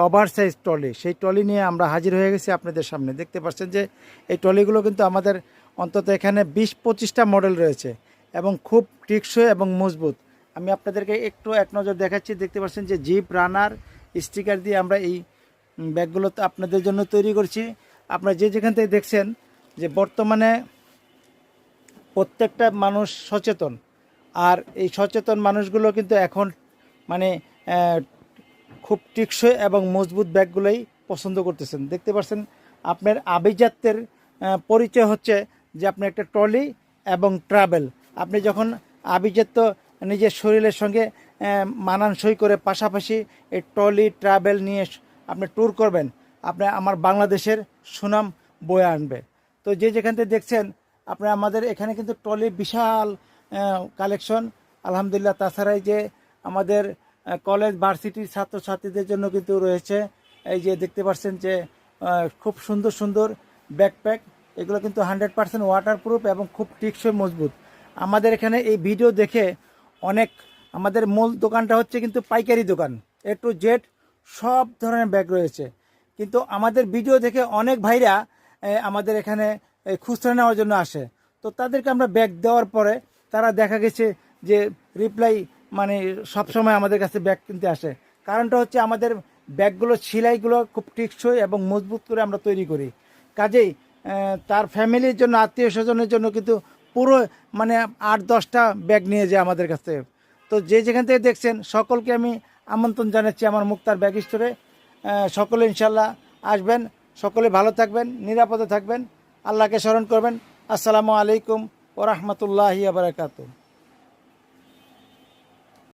Over size trolley, সেই trolley নিয়ে আমরা হাজির হয়ে গেছি আপনাদের সামনে। দেখতে পাচ্ছেন যে এই ট্রলিগুলো কিন্তু আমাদের অন্তত এখানে 20-25টা মডেল রয়েছে এবং খুব টেকসই এবং মজবুত। আমি আপনাদেরকে একটু এক নজর দেখাচ্ছি। দেখতে পাচ্ছেন যে জিপ রানার স্টিকার দিয়ে আমরা এই ব্যাগগুলো তো আপনাদের জন্য তৈরি করছি। আপনারা যে যেখান থেকে দেখছেন যে বর্তমানে প্রত্যেকটা মানুষ সচেতন, আর এই সচেতন মানুষগুলো কিন্তু এখন মানে খুব টেকসই এবং মজবুত ব্যাগগুলোই পছন্দ করতেছেন। দেখতে পাচ্ছেন আপনার আভিজাত্যের পরিচয় হচ্ছে যে আপনি একটা ট্রলি এবং ট্রাভেল। আপনি যখন আভিজাত্য নিজের শরীরের সঙ্গে মানানসই করে পাশাপাশি এই ট্রলি ট্রাভেল নিয়ে আপনি ট্যুর করবেন, আপনি আমার বাংলাদেশের সুনাম বয়ে আনবে। তো যে যেখান থেকে দেখছেন আপনার আমাদের এখানে কিন্তু ট্রলির বিশাল কালেকশন আলহামদুলিল্লাহ। তাছাড়াই যে আমাদের কলেজ ভার্সিটির ছাত্রছাত্রীদের জন্য কিন্তু রয়েছে এই যে দেখতে পাচ্ছেন যে খুব সুন্দর সুন্দর ব্যাকপ্যাক। এগুলো কিন্তু 100% ওয়াটারপ্রুফ এবং খুব টেকসই মজবুত। আমাদের এখানে এই ভিডিও দেখে অনেক, আমাদের মূল দোকানটা হচ্ছে কিন্তু পাইকারি দোকান, A to Z সব ধরনের ব্যাগ রয়েছে। কিন্তু আমাদের ভিডিও দেখে অনেক ভাইরা আমাদের এখানে খুচরা নেওয়ার জন্য আসে। তো তাদেরকে আমরা ব্যাগ দেওয়ার পরে তারা দেখা গেছে যে রিপ্লাই মানে সবসময় আমাদের কাছে ব্যাগ কিনতে আসে। কারণটা হচ্ছে আমাদের ব্যাগগুলো সেলাইগুলো খুব টেকসই এবং মজবুত করে আমরা তৈরি করি। কাজেই তার ফ্যামিলির জন্য, আত্মীয় স্বজনের জন্য কিন্তু পুরো মানে 8-10টা ব্যাগ নিয়ে যায় আমাদের কাছে। তো যে যেখান থেকে দেখছেন সকলকে আমি আমন্ত্রণ জানাচ্ছি আমার মুক্তার ব্যাগ স্টোরে। সকলে ইনশাল্লাহ আসবেন, সকলে ভালো থাকবেন, নিরাপদে থাকবেন, আল্লাহকে স্মরণ করবেন। আসসালামু আলাইকুম ওয়া রাহমাতুল্লাহি ওয়া বারাকাতুহু।